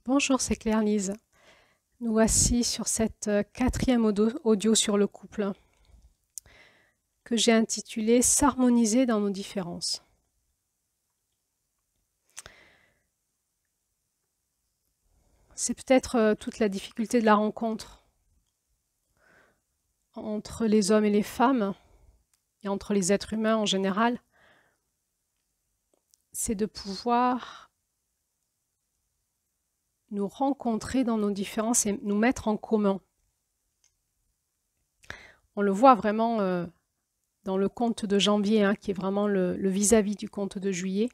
Bonjour, c'est Claire-Lise. Nous voici sur cette quatrième audio sur le couple que j'ai intitulé S'harmoniser dans nos différences. C'est peut-être toute la difficulté de la rencontre entre les hommes et les femmes et entre les êtres humains en général. C'est de pouvoir nous rencontrer dans nos différences et nous mettre en commun. On le voit vraiment dans le conte de janvier, qui est vraiment le vis-à-vis du conte de juillet,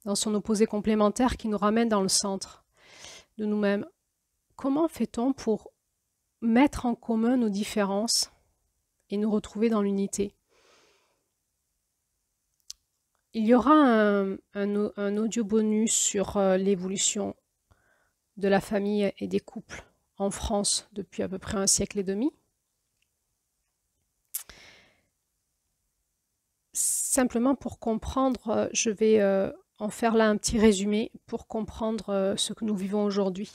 dans son opposé complémentaire qui nous ramène dans le centre de nous-mêmes. Comment fait-on pour mettre en commun nos différences et nous retrouver dans l'unité? Il y aura un audio bonus sur l'évolution de la famille et des couples en France depuis à peu près 1 siècle et demi. Simplement pour comprendre, je vais en faire là un petit résumé pour comprendre ce que nous vivons aujourd'hui.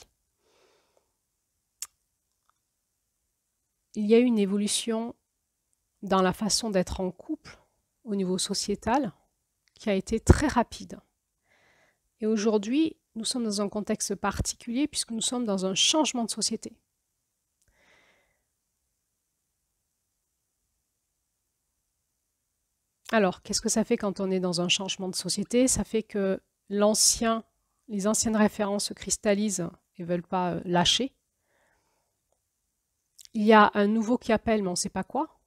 Il y a eu une évolution dans la façon d'être en couple au niveau sociétal qui a été très rapide. Et aujourd'hui, nous sommes dans un contexte particulier puisque nous sommes dans un changement de société. Alors, qu'est-ce que ça fait quand on est dans un changement de société? Ça fait que les anciennes références se cristallisent et ne veulent pas lâcher. Il y a un nouveau qui appelle, mais on ne sait pas quoi.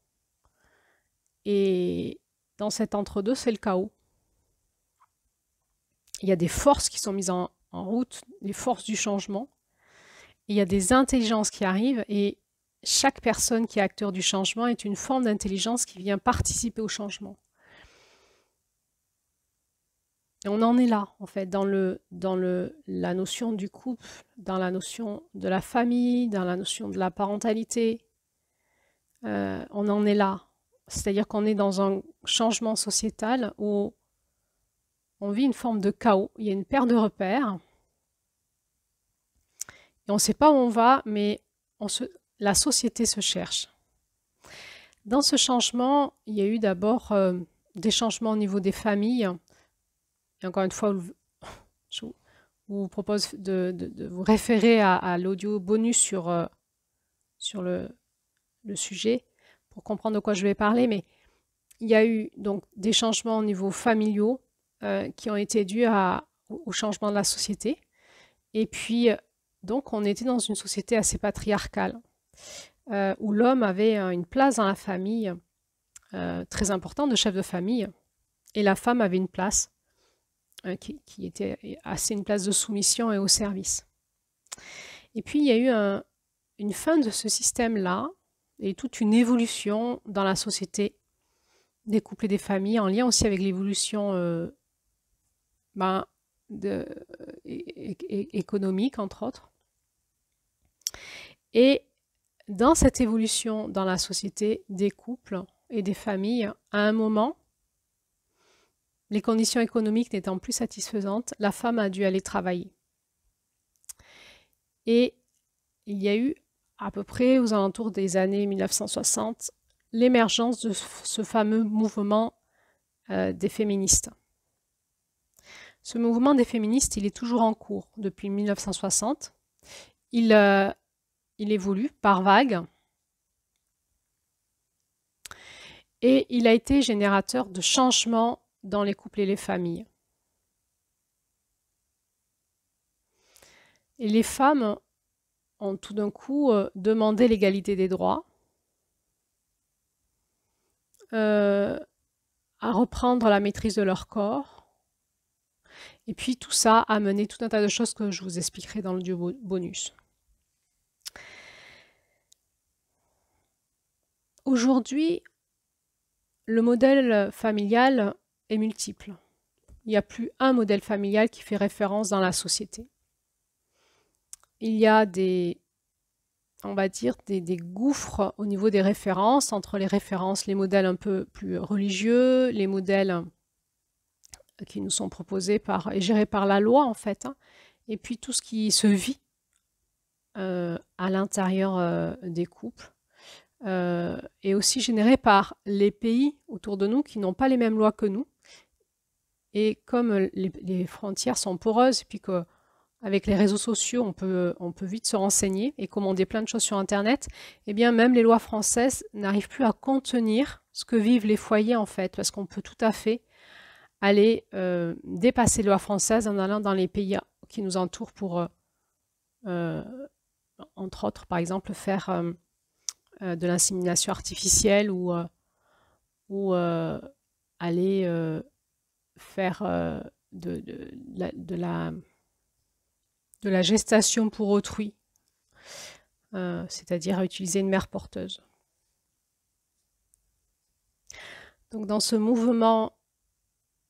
Et dans cet entre-deux, c'est le chaos. Il y a des forces qui sont mises en route, les forces du changement. Il y a des intelligences qui arrivent et chaque personne qui est acteur du changement est une forme d'intelligence qui vient participer au changement. Et on en est là, en fait, dans la notion du couple, dans la notion de la famille, dans la notion de la parentalité. On en est là. C'est-à-dire qu'on est dans un changement sociétal où on vit une forme de chaos. Il y a une perte de repères. Et on ne sait pas où on va, mais la société se cherche. Dans ce changement, il y a eu d'abord des changements au niveau des familles. Et encore une fois, je vous propose de vous référer à l'audio bonus sur le sujet pour comprendre de quoi je vais parler. Mais il y a eu donc des changements au niveau familiaux qui ont été dus au changement de la société. Et puis, donc, on était dans une société assez patriarcale où l'homme avait une place dans la famille très importante de chef de famille et la femme avait une place qui était assez une place de soumission et au service. Et puis, il y a eu une fin de ce système-là et toute une évolution dans la société des couples et des familles, en lien aussi avec l'évolution économique, entre autres. Et dans cette évolution dans la société des couples et des familles, à un moment, les conditions économiques n'étant plus satisfaisantes, la femme a dû aller travailler. Et il y a eu à peu près aux alentours des années 1960 l'émergence de ce fameux mouvement des féministes. Ce mouvement des féministes, il est toujours en cours depuis 1960. Il évolue par vagues. Et il a été générateur de changements dans les couples et les familles. Et les femmes ont tout d'un coup demandé l'égalité des droits, à reprendre la maîtrise de leur corps. Et puis tout ça a mené tout un tas de choses que je vous expliquerai dans l'audio bonus. Aujourd'hui, le modèle familial est multiple. Il n'y a plus un modèle familial qui fait référence dans la société. Il y a on va dire, des gouffres au niveau des références, entre les références, les modèles un peu plus religieux, les modèles qui nous sont proposés et gérés par la loi, en fait, et puis tout ce qui se vit à l'intérieur des couples est aussi généré par les pays autour de nous qui n'ont pas les mêmes lois que nous. Et comme les frontières sont poreuses, et puis qu'avec les réseaux sociaux, on peut vite se renseigner et commander plein de choses sur Internet, eh bien même les lois françaises n'arrivent plus à contenir ce que vivent les foyers en fait, parce qu'on peut tout à fait aller dépasser les lois françaises en allant dans les pays qui nous entourent pour, entre autres, par exemple, faire de l'insémination artificielle ou aller faire de la gestation pour autrui, c'est-à-dire utiliser une mère porteuse. Donc dans ce mouvement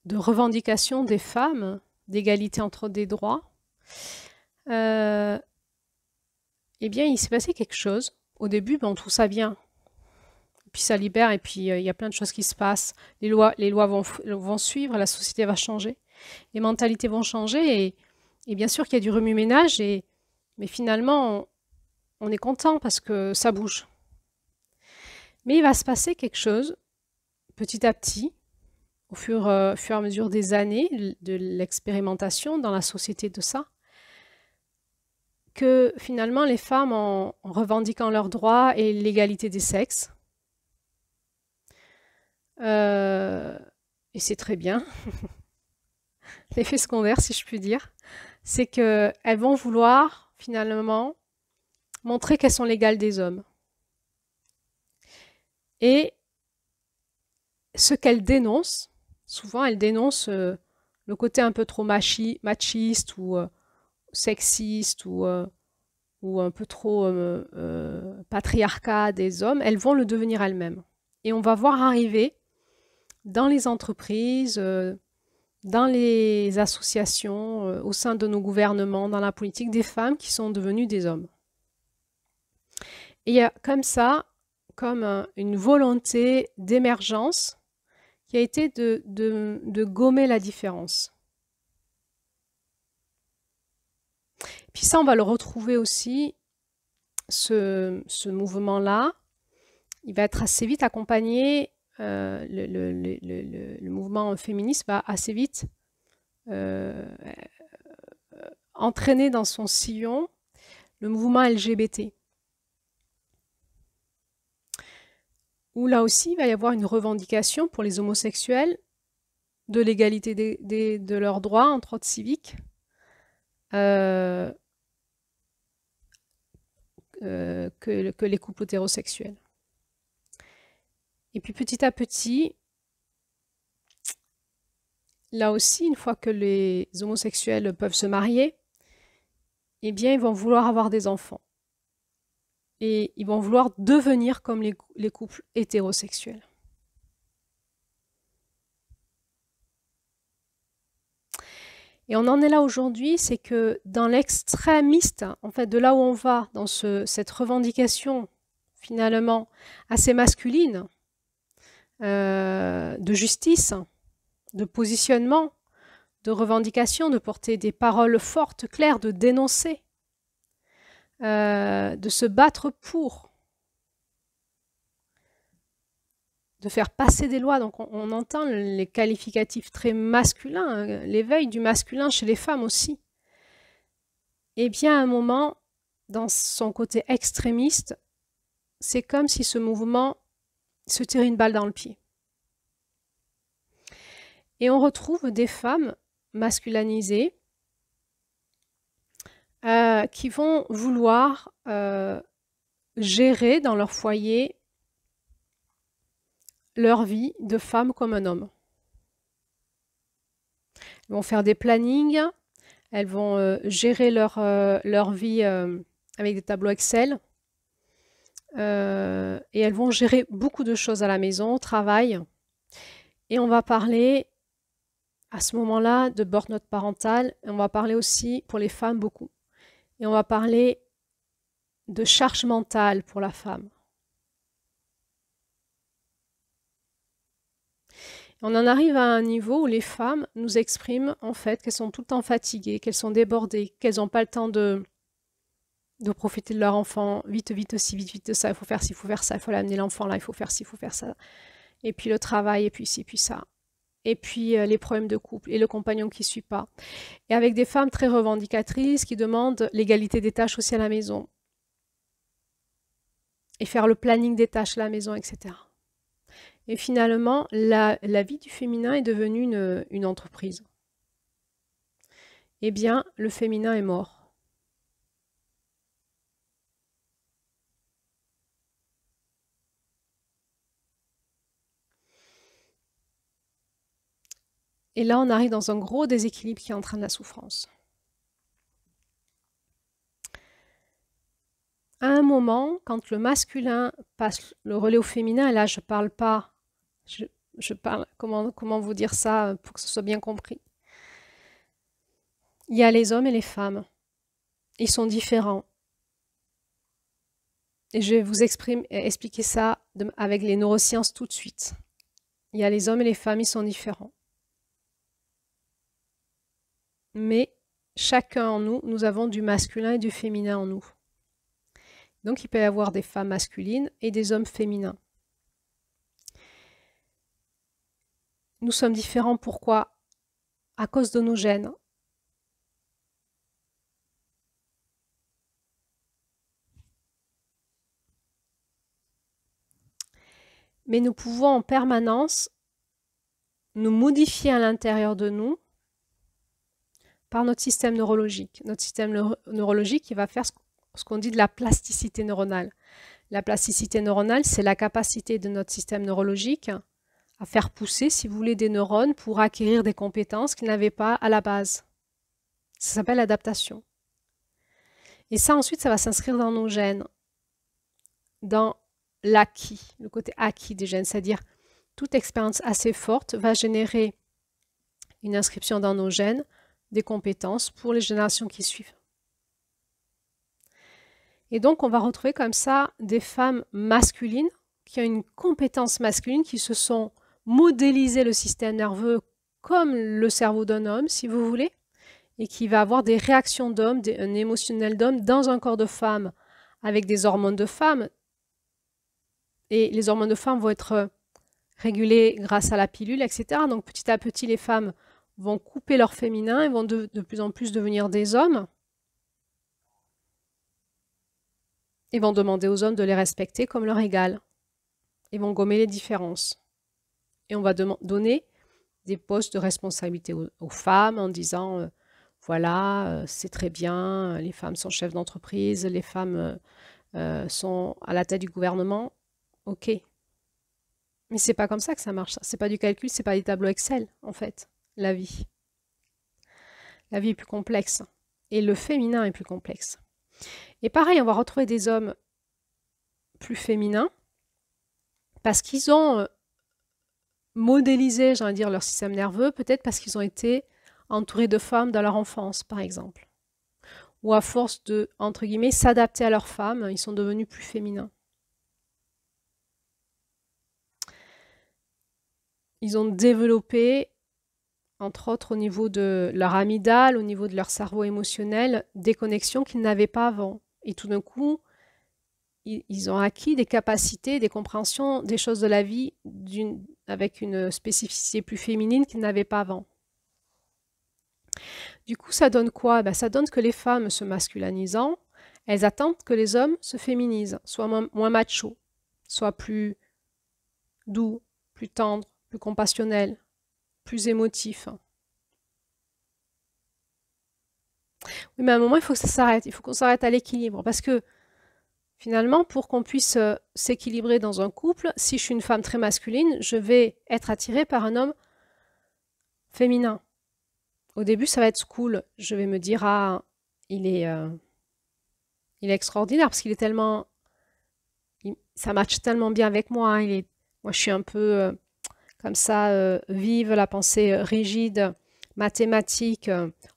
de revendication des femmes, d'égalité entre des droits, eh bien il s'est passé quelque chose. Au début, on trouve ça bien. Puis ça libère, et puis il y a plein de choses qui se passent. Les lois vont suivre, la société va changer, les mentalités vont changer, et bien sûr qu'il y a du remue-ménage, mais finalement, on est content parce que ça bouge. Mais il va se passer quelque chose, petit à petit, au fur et à mesure des années, de l'expérimentation dans la société de ça, que finalement, les femmes, en revendiquant leurs droits et l'égalité des sexes, et c'est très bien, l'effet secondaire, si je puis dire, c'est qu'elles vont vouloir, finalement, montrer qu'elles sont l'égale des hommes. Et ce qu'elles dénoncent, souvent elles dénoncent le côté un peu trop machiste ou sexiste ou un peu trop patriarcat des hommes, elles vont le devenir elles-mêmes. Et on va voir arriver dans les entreprises, dans les associations, au sein de nos gouvernements, dans la politique, des femmes qui sont devenues des hommes. Et il y a comme ça, comme une volonté d'émergence qui a été de gommer la différence. Puis ça, on va le retrouver aussi, ce mouvement-là. Il va être assez vite accompagné, le mouvement féministe va assez vite entraîner dans son sillon le mouvement LGBT. Où là aussi, il va y avoir une revendication pour les homosexuels de l'égalité de leurs droits, entre autres civiques, que les couples hétérosexuels. Et puis petit à petit, là aussi, une fois que les homosexuels peuvent se marier, eh bien, ils vont vouloir avoir des enfants. Et ils vont vouloir devenir comme les couples hétérosexuels. Et on en est là aujourd'hui, c'est que dans l'extrémiste, en fait, de là où on va, dans cette revendication, finalement, assez masculine, de justice, de positionnement, de revendication, de porter des paroles fortes, claires, de dénoncer, de se battre pour, de faire passer des lois. Donc on entend les qualificatifs très masculins, l'éveil du masculin chez les femmes aussi. Et bien à un moment, dans son côté extrémiste, c'est comme si ce mouvement se tirait une balle dans le pied. Et on retrouve des femmes masculanisées qui vont vouloir gérer dans leur foyer leur vie de femme comme un homme. Elles vont faire des plannings, elles vont gérer leur vie avec des tableaux Excel, et elles vont gérer beaucoup de choses à la maison, au travail. Et on va parler à ce moment-là de burn-out parental, et on va parler aussi pour les femmes beaucoup. Et on va parler de charge mentale pour la femme. On en arrive à un niveau où les femmes nous expriment en fait qu'elles sont tout le temps fatiguées, qu'elles sont débordées, qu'elles n'ont pas le temps de profiter de leur enfant, vite, vite ci, vite, vite ça, il faut faire ci, il faut faire ça, il faut l'amener l'enfant là, il faut faire ci, il faut faire ça. Et puis le travail, et puis ci, puis ça. Et puis les problèmes de couple, et le compagnon qui ne suit pas. Et avec des femmes très revendicatrices qui demandent l'égalité des tâches aussi à la maison. Et faire le planning des tâches à la maison, etc. Et finalement, la vie du féminin est devenue une entreprise. Eh bien, le féminin est mort. Et là, on arrive dans un gros déséquilibre qui entraîne la souffrance. À un moment, quand le masculin passe le relais au féminin, et là, je parle pas, je parle, comment vous dire ça pour que ce soit bien compris. Il y a les hommes et les femmes. Ils sont différents. Et je vais vous expliquer ça avec les neurosciences tout de suite. Il y a les hommes et les femmes, ils sont différents. Mais chacun en nous, nous avons du masculin et du féminin en nous. Donc il peut y avoir des femmes masculines et des hommes féminins. Nous sommes différents, pourquoi? À cause de nos gènes. Mais nous pouvons en permanence nous modifier à l'intérieur de nous par notre système neurologique. Notre système neurologique qui va faire ce qu'on dit de la plasticité neuronale. La plasticité neuronale, c'est la capacité de notre système neurologique à faire pousser, si vous voulez, des neurones pour acquérir des compétences qu'ils n'avaient pas à la base. Ça s'appelle l'adaptation. Et ça, ensuite, ça va s'inscrire dans nos gènes, dans l'acquis, le côté acquis des gènes, c'est-à-dire toute expérience assez forte va générer une inscription dans nos gènes des compétences pour les générations qui suivent. Et donc, on va retrouver comme ça des femmes masculines qui ont une compétence masculine, qui se sont modélisées le système nerveux comme le cerveau d'un homme, si vous voulez, et qui va avoir des réactions d'homme, un émotionnel d'homme dans un corps de femme avec des hormones de femme. Et les hormones de femme vont être régulées grâce à la pilule, etc. Donc petit à petit, les femmes vont couper leur féminin et vont de plus en plus devenir des hommes. Et vont demander aux hommes de les respecter comme leur égal. Ils vont gommer les différences. Et on va donner des postes de responsabilité aux femmes en disant voilà, c'est très bien, les femmes sont chefs d'entreprise, les femmes sont à la tête du gouvernement. Ok. Mais c'est pas comme ça que ça marche. C'est pas du calcul, c'est pas des tableaux Excel, en fait, la vie. La vie est plus complexe. Et le féminin est plus complexe. Et pareil, on va retrouver des hommes plus féminins parce qu'ils ont modélisé, j'ai envie de dire, leur système nerveux, peut-être parce qu'ils ont été entourés de femmes dans leur enfance, par exemple. Ou à force de, entre guillemets, s'adapter à leurs femmes, ils sont devenus plus féminins. Ils ont développé, entre autres au niveau de leur amygdale, au niveau de leur cerveau émotionnel, des connexions qu'ils n'avaient pas avant. Et tout d'un coup, ils ont acquis des capacités, des compréhensions des choses de la vie avec une spécificité plus féminine qu'ils n'avaient pas avant. Du coup, ça donne quoi? Ça donne que les femmes se masculinisant, elles attendent que les hommes se féminisent, soient moins machos, soient plus doux, plus tendres, plus compassionnels, plus émotifs. Oui, mais à un moment, il faut que ça s'arrête. Il faut qu'on s'arrête à l'équilibre. Parce que finalement, pour qu'on puisse s'équilibrer dans un couple, si je suis une femme très masculine, je vais être attirée par un homme féminin. Au début, ça va être cool. Je vais me dire, ah, il est extraordinaire parce qu'il est tellement... ça matche tellement bien avec moi. Hein. Moi, je suis un peu comme ça, vive, la pensée rigide, mathématique,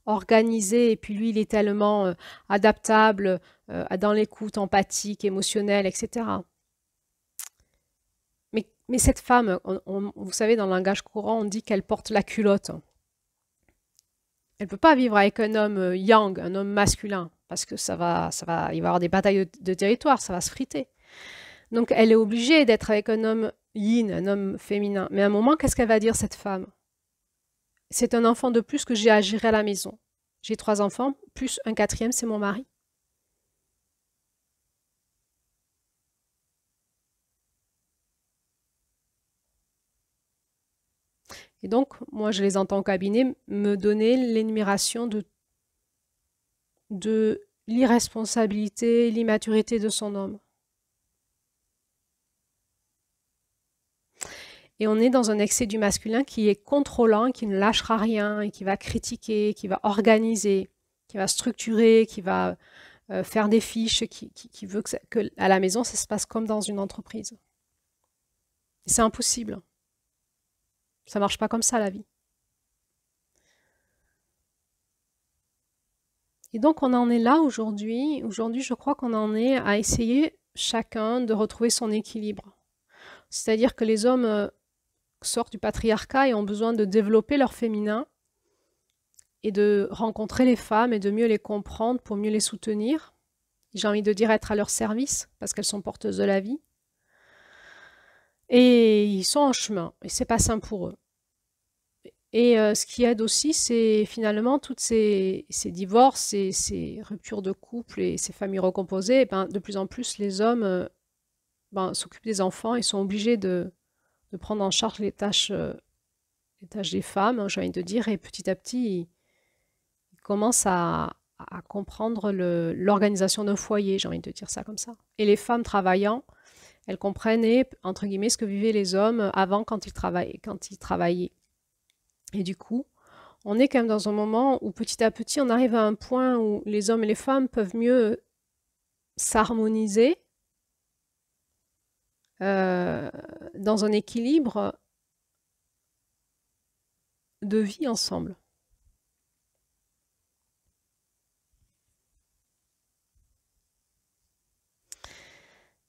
organisée. Et puis lui, il est tellement adaptable, dans l'écoute, empathique, émotionnelle, etc. Mais Mais cette femme, vous savez, dans le langage courant, on dit qu'elle porte la culotte. Elle ne peut pas vivre avec un homme yang, un homme masculin, parce que il va y avoir des batailles de territoire, ça va se friter. Donc elle est obligée d'être avec un homme yin, un homme féminin. Mais à un moment, qu'est-ce qu'elle va dire, cette femme? C'est un enfant de plus que j'ai à gérer à la maison. J'ai 3 enfants, plus un 4e, c'est mon mari. Et donc, moi, je les entends au cabinet me donner l'énumération de l'irresponsabilité, l'immaturité de son homme. Et on est dans un excès du masculin qui est contrôlant, qui ne lâchera rien, et qui va critiquer, qui va organiser, qui va structurer, qui va faire des fiches, qui veut que à la maison, ça se passe comme dans une entreprise. C'est impossible. Ça ne marche pas comme ça, la vie. Et donc, on en est là aujourd'hui. Aujourd'hui, je crois qu'on en est à essayer chacun de retrouver son équilibre. C'est-à-dire que les hommes sortent du patriarcat et ont besoin de développer leur féminin et de rencontrer les femmes et de mieux les comprendre pour mieux les soutenir. J'ai envie de dire être à leur service parce qu'elles sont porteuses de la vie. Et ils sont en chemin et c'est pas simple pour eux. Et ce qui aide aussi, c'est finalement toutes ces divorces, ces ruptures de couple et ces familles recomposées. Ben, de plus en plus, les hommes s'occupent des enfants et sont obligés de prendre en charge les tâches des femmes, j'ai envie de dire, et petit à petit, ils commencent à comprendre l'organisation d'un foyer, j'ai envie de dire ça comme ça. Et les femmes travaillant, elles comprenaient, entre guillemets, ce que vivaient les hommes avant quand ils travaillaient. Et du coup, on est quand même dans un moment où petit à petit, on arrive à un point où les hommes et les femmes peuvent mieux s'harmoniser dans un équilibre de vie ensemble.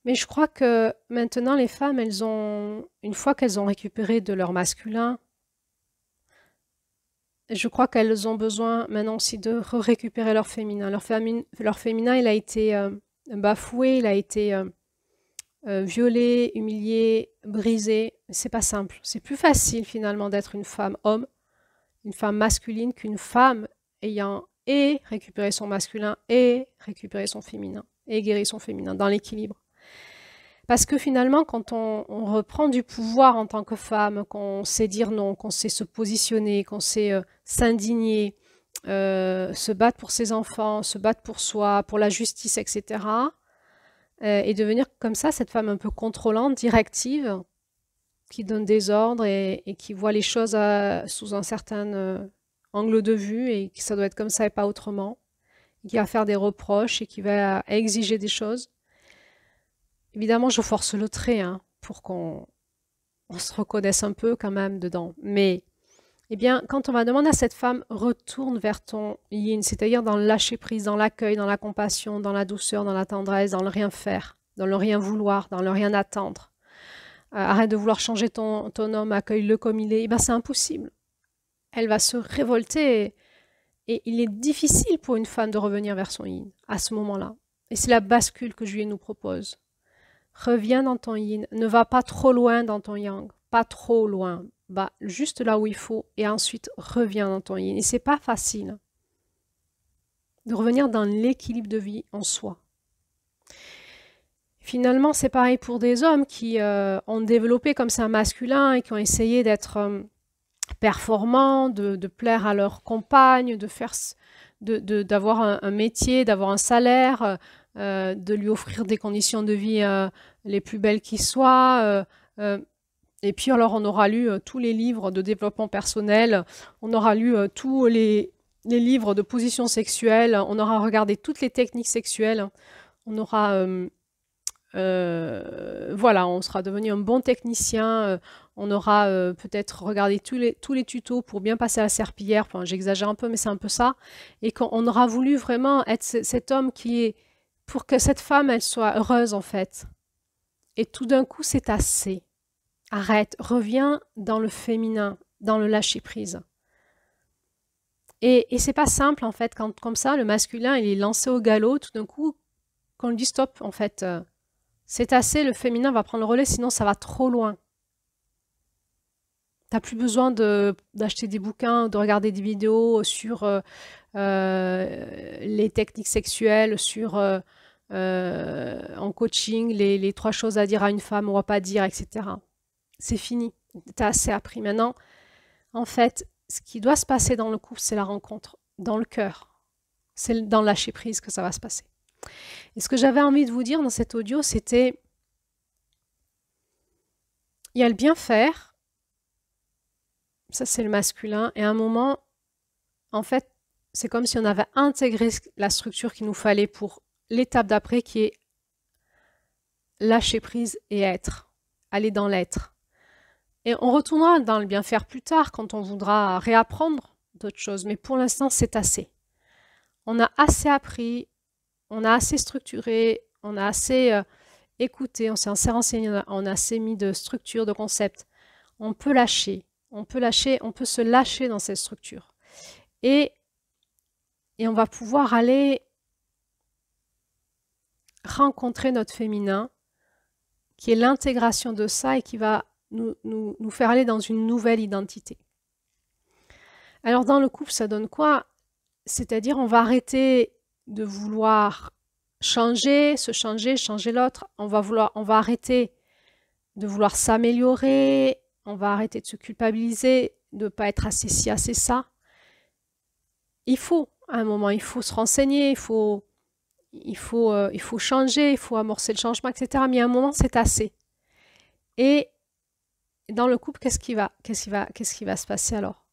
Mais je crois que maintenant, les femmes, une fois qu'elles ont récupéré de leur masculin, je crois qu'elles ont besoin maintenant aussi de récupérer leur féminin. Leur féminin, il a été bafoué, il a été violé, humilié, brisé. C'est pas simple. C'est plus facile finalement d'être une femme homme, une femme masculine qu'une femme ayant récupéré son masculin et récupéré son féminin et guéri son féminin dans l'équilibre. Parce que finalement, quand on reprend du pouvoir en tant que femme, qu'on sait dire non, qu'on sait se positionner, qu'on sait s'indigner, se battre pour ses enfants, se battre pour soi, pour la justice, etc. Et devenir comme ça, cette femme un peu contrôlante, directive, qui donne des ordres et qui voit les choses sous un certain angle de vue et que ça doit être comme ça et pas autrement, et qui va faire des reproches et qui va exiger des choses. Évidemment, je force le trait hein, pour qu'on se reconnaisse un peu quand même dedans. Mais eh bien, quand on va demander à cette femme, retourne vers ton yin, c'est-à-dire dans le lâcher-prise, dans l'accueil, dans la compassion, dans la douceur, dans la tendresse, dans le rien faire, dans le rien vouloir, dans le rien attendre. Arrête de vouloir changer ton homme, accueille-le comme il est. Eh bien, c'est impossible. Elle va se révolter et il est difficile pour une femme de revenir vers son yin à ce moment-là. Et c'est la bascule que Julie nous propose. Reviens dans ton yin, ne va pas trop loin dans ton yang, pas trop loin, bah juste là où il faut et ensuite reviens dans ton yin. Et c'est pas facile de revenir dans l'équilibre de vie en soi. Finalement, c'est pareil pour des hommes qui ont développé comme ça un masculin et qui ont essayé d'être performants, de plaire à leur compagne, d'avoir un métier, d'avoir un salaire, de lui offrir des conditions de vie les plus belles qui soient. Et puis alors on aura lu tous les livres de développement personnel, on aura lu tous les livres de position sexuelle, on aura regardé toutes les techniques sexuelles, on aura... voilà, on sera devenu un bon technicien, on aura peut-être regardé tous les tutos pour bien passer à la serpillière, enfin, j'exagère un peu mais c'est un peu ça, et qu'on aura voulu vraiment être cet homme qui est, pour que cette femme elle soit heureuse en fait. Et tout d'un coup c'est assez. Arrête, reviens dans le féminin, dans le lâcher-prise. Et c'est pas simple, en fait, quand comme ça, le masculin, il est lancé au galop, tout d'un coup, qu'on lui dit stop, en fait, c'est assez, le féminin va prendre le relais, sinon ça va trop loin. T'as plus besoin d'acheter des bouquins, de regarder des vidéos sur les techniques sexuelles, sur en coaching, les 3 choses à dire à une femme ou à pas dire, etc. C'est fini. T'as assez appris. Maintenant, en fait, ce qui doit se passer dans le couple, c'est la rencontre, dans le cœur. C'est dans le lâcher prise que ça va se passer. Et ce que j'avais envie de vous dire dans cet audio, c'était, il y a le bien faire, ça c'est le masculin, et à un moment, en fait, c'est comme si on avait intégré la structure qu'il nous fallait pour l'étape d'après qui est lâcher prise et être, aller dans l'être. Et on retournera dans le bien faire plus tard quand on voudra réapprendre d'autres choses, mais pour l'instant c'est assez. On a assez appris, on a assez structuré, on a assez écouté, on s'est assez renseigné, on a assez mis de structure, de concepts. On peut lâcher, on peut se lâcher dans cette structure. Et on va pouvoir aller rencontrer notre féminin, qui est l'intégration de ça et qui va nous faire aller dans une nouvelle identité. Alors dans le couple, ça donne quoi? C'est-à-dire on va arrêter de vouloir changer, se changer, changer l'autre. On va arrêter de vouloir s'améliorer, on va arrêter de se culpabiliser, de ne pas être assez ci, assez ça. Il faut, à un moment, il faut se renseigner, il faut changer, il faut amorcer le changement, etc. Mais à un moment, c'est assez. Et dans le couple, qu'est-ce qui va se passer alors?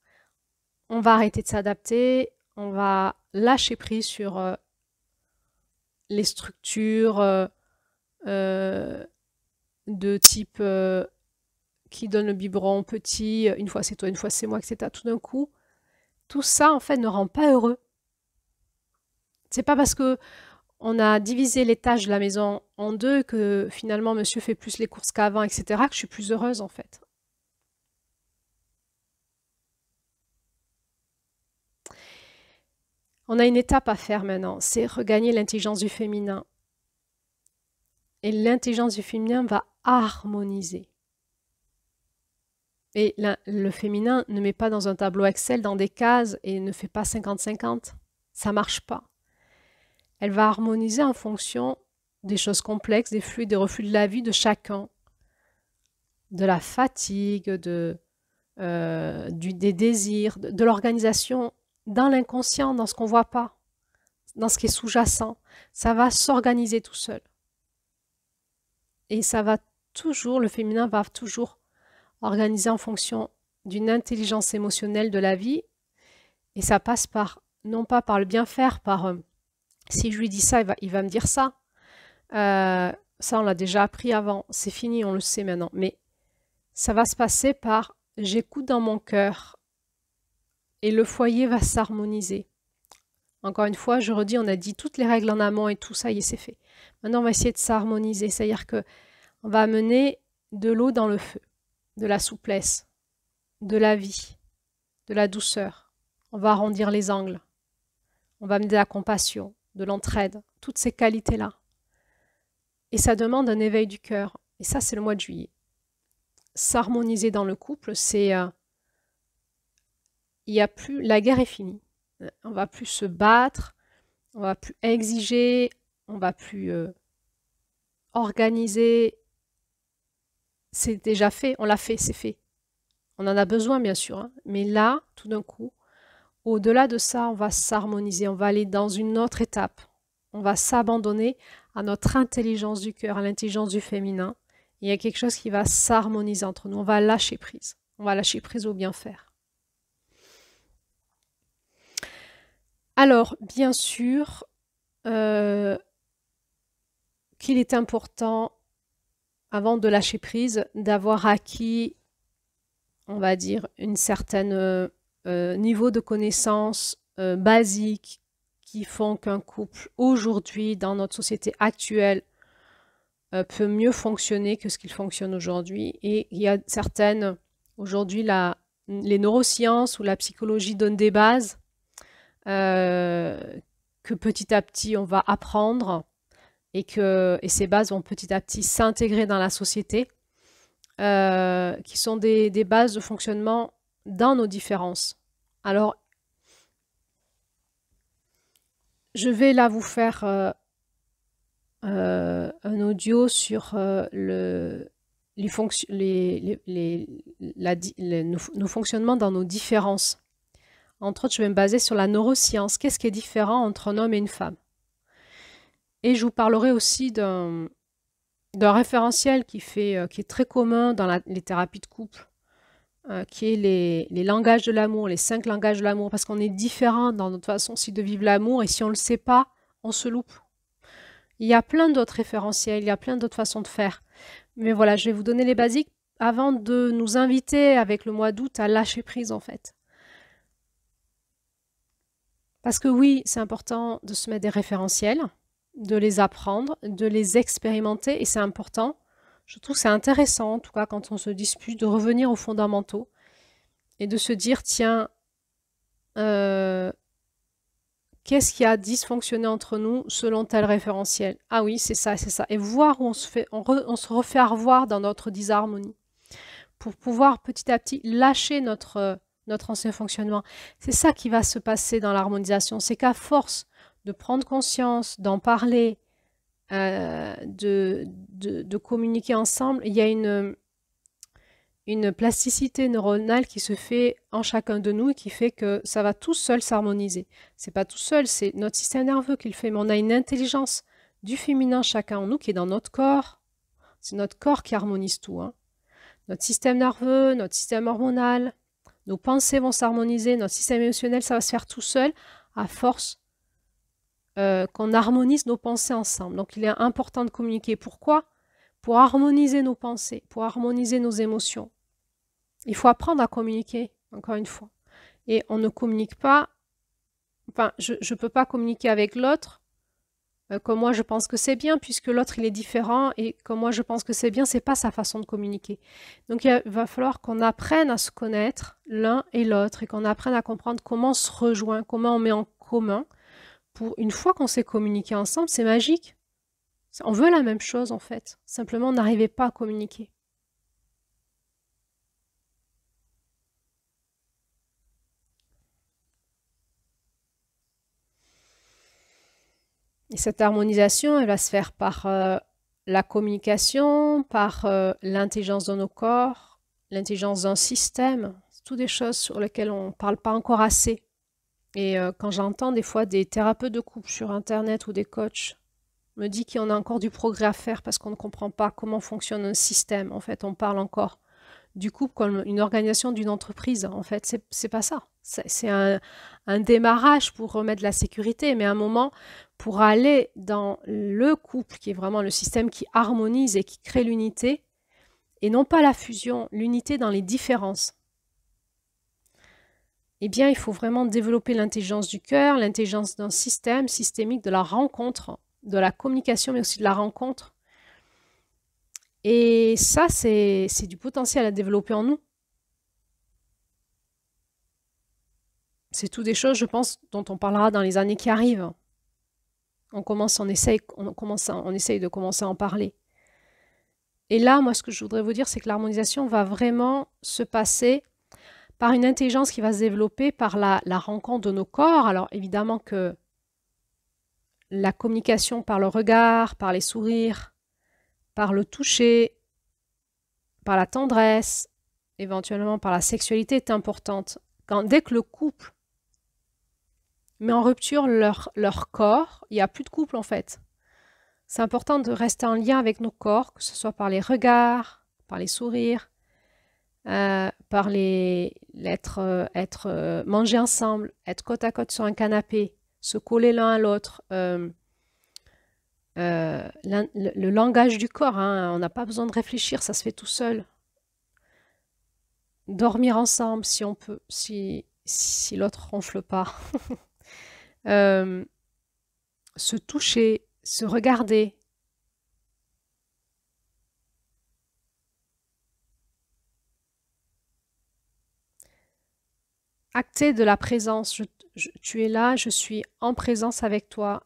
On va arrêter de s'adapter, on va lâcher prise sur les structures de type qui donne le biberon petit, une fois c'est toi, une fois c'est moi, etc. Tout d'un coup, tout ça en fait ne rend pas heureux. C'est pas parce que on a divisé les tâches de la maison en deux que finalement monsieur fait plus les courses qu'avant, etc. que je suis plus heureuse en fait. On a une étape à faire maintenant, c'est regagner l'intelligence du féminin. Et l'intelligence du féminin va harmoniser. Et le féminin ne met pas dans un tableau Excel, dans des cases, et ne fait pas 50-50. Ça ne marche pas. Elle va harmoniser en fonction des choses complexes, des flux, des reflux de la vie de chacun. De la fatigue, des désirs, de l'organisation, dans l'inconscient, dans ce qu'on ne voit pas, dans ce qui est sous-jacent. Ça va s'organiser tout seul. Et ça va toujours, le féminin va toujours organiser en fonction d'une intelligence émotionnelle de la vie. Et ça passe par, non pas par le bien faire, par si je lui dis ça, il va me dire ça. Ça, on l'a déjà appris avant. C'est fini, on le sait maintenant. Mais ça va se passer par j'écoute dans mon cœur et le foyer va s'harmoniser. Encore une fois, je redis, on a dit toutes les règles en amont et tout ça y est, c'est fait. Maintenant, on va essayer de s'harmoniser, c'est-à-dire que on va amener de l'eau dans le feu, de la souplesse, de la vie, de la douceur. On va arrondir les angles. On va amener de la compassion, de l'entraide, toutes ces qualités-là. Et ça demande un éveil du cœur. Et ça, c'est le mois de juillet. S'harmoniser dans le couple, c'est... il y a plus... La guerre est finie. On ne va plus se battre, on ne va plus exiger, on ne va plus organiser. C'est déjà fait, on l'a fait, c'est fait. On en a besoin, bien sûr. Hein. Mais là, tout d'un coup, au-delà de ça, on va s'harmoniser, on va aller dans une autre étape. On va s'abandonner à notre intelligence du cœur, à l'intelligence du féminin. Il y a quelque chose qui va s'harmoniser entre nous. On va lâcher prise. On va lâcher prise au bien faire. Alors, bien sûr, qu'il est important, avant de lâcher prise, d'avoir acquis, on va dire, une certaine niveau de connaissance basique qui font qu'un couple, aujourd'hui, dans notre société actuelle, peut mieux fonctionner que ce qu'il fonctionne aujourd'hui. Et il y a aujourd'hui, les neurosciences ou la psychologie donnent des bases que petit à petit on va apprendre et ces bases vont petit à petit s'intégrer dans la société, qui sont des bases de fonctionnement dans nos différences. Alors, je vais là vous faire un audio sur nos fonctionnements dans nos différences. Entre autres, je vais me baser sur la neuroscience. Qu'est-ce qui est différent entre un homme et une femme? Et je vous parlerai aussi d'un référentiel qui est très commun dans les thérapies de couple, qui est les langages de l'amour, les 5 langages de l'amour, parce qu'on est différent dans notre façon aussi de vivre l'amour, et si on ne le sait pas, on se loupe. Il y a plein d'autres référentiels, il y a plein d'autres façons de faire. Mais voilà, je vais vous donner les basiques avant de nous inviter avec le mois d'août à lâcher prise en fait. Parce que oui, c'est important de se mettre des référentiels, de les apprendre, de les expérimenter, et c'est important. Je trouve que c'est intéressant, en tout cas quand on se dispute, de revenir aux fondamentaux et de se dire, tiens, qu'est-ce qui a dysfonctionné entre nous selon tel référentiel? Ah oui, c'est ça, c'est ça. Et voir où on se refait revoir dans notre disharmonie pour pouvoir petit à petit lâcher notre ancien fonctionnement. C'est ça qui va se passer dans l'harmonisation. C'est qu'à force de prendre conscience, d'en parler, de communiquer ensemble, il y a une plasticité neuronale qui se fait en chacun de nous et qui fait que ça va tout seul s'harmoniser. C'est pas tout seul, c'est notre système nerveux qui le fait, mais on a une intelligence du féminin chacun en nous qui est dans notre corps. C'est notre corps qui harmonise tout, hein. Notre système nerveux, notre système hormonal, nos pensées vont s'harmoniser, notre système émotionnel, ça va se faire tout seul à force qu'on harmonise nos pensées ensemble. Donc il est important de communiquer. Pourquoi? Pour harmoniser nos pensées, pour harmoniser nos émotions. Il faut apprendre à communiquer, encore une fois. Et on ne communique pas, enfin, je ne peux pas communiquer avec l'autre comme moi je pense que c'est bien, puisque l'autre il est différent, et comme moi je pense que c'est bien, c'est pas sa façon de communiquer. Donc il va falloir qu'on apprenne à se connaître l'un et l'autre, et qu'on apprenne à comprendre comment on se rejoint, comment on met en commun. Pour une fois qu'on sait communiquer ensemble, c'est magique. On veut la même chose en fait, simplement on n'arrivait pas à communiquer. Et cette harmonisation, elle va se faire par la communication, par l'intelligence de nos corps, l'intelligence d'un système. C'est toutes des choses sur lesquelles on ne parle pas encore assez. Et quand j'entends des fois des thérapeutes de couple sur Internet ou des coachs me disent qu'il y en a encore du progrès à faire parce qu'on ne comprend pas comment fonctionne un système. En fait, on parle encore du couple comme une organisation d'une entreprise. En fait, c'est pas ça. C'est un démarrage pour remettre la sécurité, mais à un moment, pour aller dans le couple, qui est vraiment le système qui harmonise et qui crée l'unité, et non pas la fusion, l'unité dans les différences. Eh bien, il faut vraiment développer l'intelligence du cœur, l'intelligence d'un système systémique, de la rencontre, de la communication, mais aussi de la rencontre. Et ça, c'est du potentiel à développer en nous. C'est tout des choses, je pense, dont on parlera dans les années qui arrivent. On essaye de commencer à en parler. Et là, moi, ce que je voudrais vous dire, c'est que l'harmonisation va vraiment se passer par une intelligence qui va se développer par la rencontre de nos corps. Alors, évidemment que la communication par le regard, par les sourires, par le toucher, par la tendresse, éventuellement par la sexualité est importante. Dès que le couple met en rupture leur corps, il n'y a plus de couple en fait. C'est important de rester en lien avec nos corps, que ce soit par les regards, par les sourires, par manger ensemble, être côte à côte sur un canapé, se coller l'un à l'autre. Le langage du corps, hein, on n'a pas besoin de réfléchir, ça se fait tout seul. Dormir ensemble si on peut, si l'autre ronfle pas. Se toucher, se regarder. acter de la présence. Tu es là, je suis en présence avec toi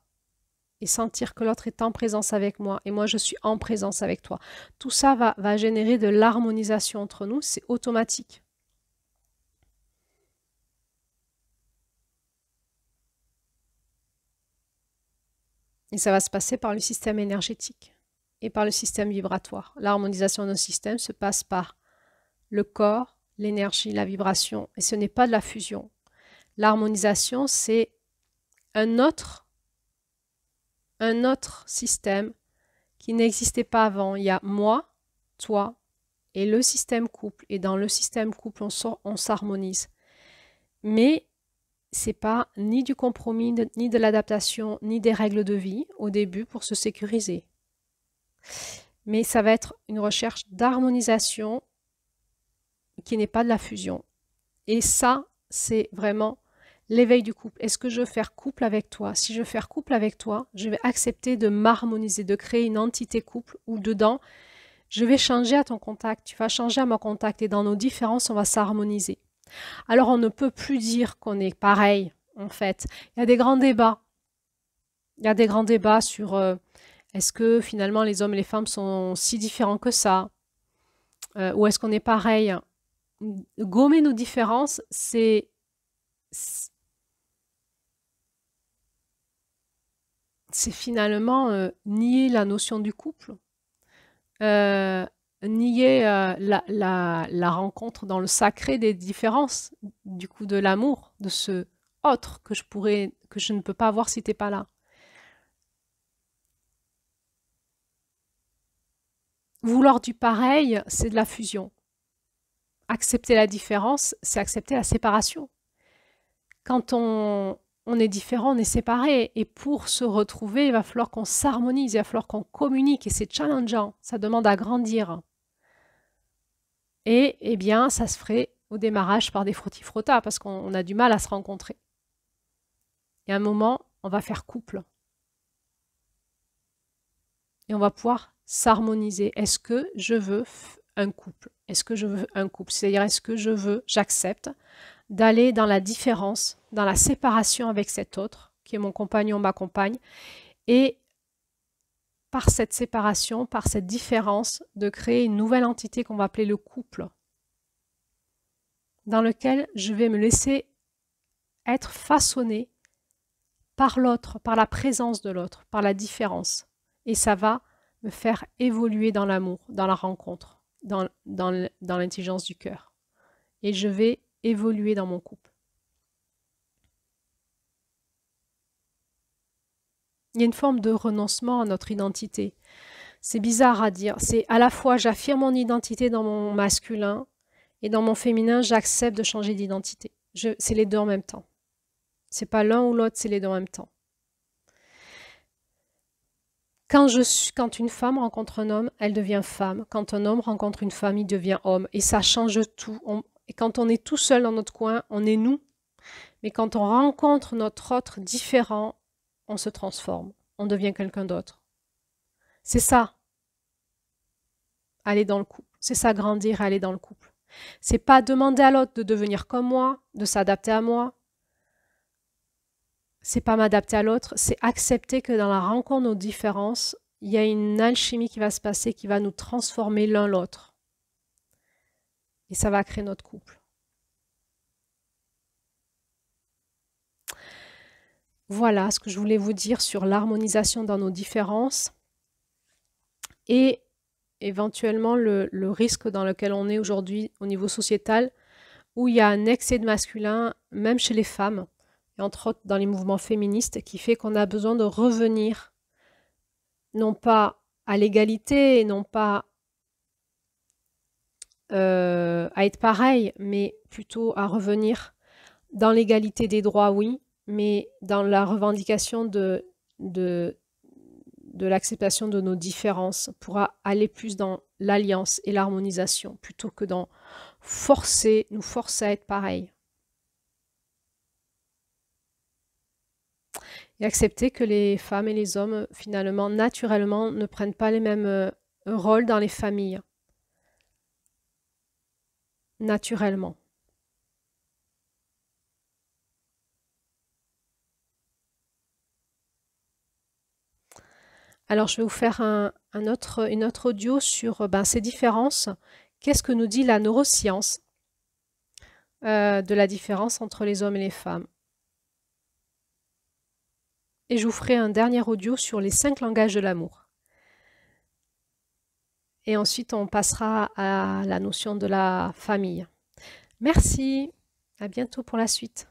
et sentir que l'autre est en présence avec moi et moi je suis en présence avec toi. Tout ça va générer de l'harmonisation entre nous, c'est automatique. Et ça va se passer par le système énergétique et par le système vibratoire. L'harmonisation d'un système se passe par le corps, l'énergie, la vibration, et ce n'est pas de la fusion. L'harmonisation, c'est un autre système qui n'existait pas avant. Il y a moi, toi et le système couple. Et dans le système couple, on s'harmonise. Mais c'est pas ni du compromis, ni de l'adaptation, ni des règles de vie au début pour se sécuriser. Mais ça va être une recherche d'harmonisation qui n'est pas de la fusion. Et ça, c'est vraiment l'éveil du couple. Est-ce que je veux faire couple avec toi? Si je veux faire couple avec toi, je vais accepter de m'harmoniser, de créer une entité couple où dedans, je vais changer à ton contact, tu vas changer à mon contact et dans nos différences, on va s'harmoniser. Alors, on ne peut plus dire qu'on est pareil, en fait. Il y a des grands débats. Il y a des grands débats sur est-ce que finalement les hommes et les femmes sont si différents que ça? Ou est-ce qu'on est pareil? Gommer nos différences, c'est finalement nier la notion du couple, nier la rencontre dans le sacré des différences, du coup de l'amour, de ce autre que je ne peux pas avoir si t'es pas là. Vouloir du pareil, c'est de la fusion. Accepter la différence, c'est accepter la séparation. Quand on est différent, on est séparé. Et pour se retrouver, il va falloir qu'on s'harmonise, il va falloir qu'on communique. Et c'est challengeant, ça demande à grandir. Et eh bien, ça se ferait au démarrage par des frottis-frottas, parce qu'on a du mal à se rencontrer. Et à un moment, on va faire couple. Et on va pouvoir s'harmoniser. Est-ce que je veux un couple? Est-ce que je veux un couple? C'est-à-dire, est-ce que j'accepte d'aller dans la différence, dans la séparation avec cet autre, qui est mon compagnon, ma compagne, et par cette séparation, par cette différence, de créer une nouvelle entité qu'on va appeler le couple, dans lequel je vais me laisser être façonné par l'autre, par la présence de l'autre, par la différence. Et ça va me faire évoluer dans l'amour, dans la rencontre, dans l'intelligence du cœur. Et je vais évoluer dans mon couple. Il y a une forme de renoncement à notre identité. C'est bizarre à dire. C'est à la fois j'affirme mon identité dans mon masculin et dans mon féminin, j'accepte de changer d'identité. C'est les deux en même temps. C'est pas l'un ou l'autre, c'est les deux en même temps. Quand une femme rencontre un homme, elle devient femme. Quand un homme rencontre une femme, il devient homme. Et ça change tout. Et quand on est tout seul dans notre coin, on est nous. Mais quand on rencontre notre autre différent, on se transforme. On devient quelqu'un d'autre. C'est ça, aller dans le couple. C'est ça, grandir, aller dans le couple. C'est pas demander à l'autre de devenir comme moi, de s'adapter à moi. C'est pas m'adapter à l'autre, c'est accepter que dans la rencontre de nos différences, il y a une alchimie qui va se passer, qui va nous transformer l'un l'autre. Et ça va créer notre couple. Voilà ce que je voulais vous dire sur l'harmonisation dans nos différences et éventuellement le risque dans lequel on est aujourd'hui au niveau sociétal, où il y a un excès de masculin, même chez les femmes, et entre autres dans les mouvements féministes, qui fait qu'on a besoin de revenir, non pas à l'égalité, et non pas à être pareil, mais plutôt à revenir dans l'égalité des droits, oui, mais dans la revendication de l'acceptation de nos différences pour aller plus dans l'alliance et l'harmonisation, plutôt que dans nous forcer à être pareil. Et accepter que les femmes et les hommes, finalement, naturellement, ne prennent pas les mêmes rôles dans les familles. Naturellement. Alors, je vais vous faire une autre audio sur ces différences. Qu'est-ce que nous dit la neuroscience de la différence entre les hommes et les femmes? Et je vous ferai un dernier audio sur les 5 langages de l'amour. Et ensuite, on passera à la notion de la famille. Merci, à bientôt pour la suite.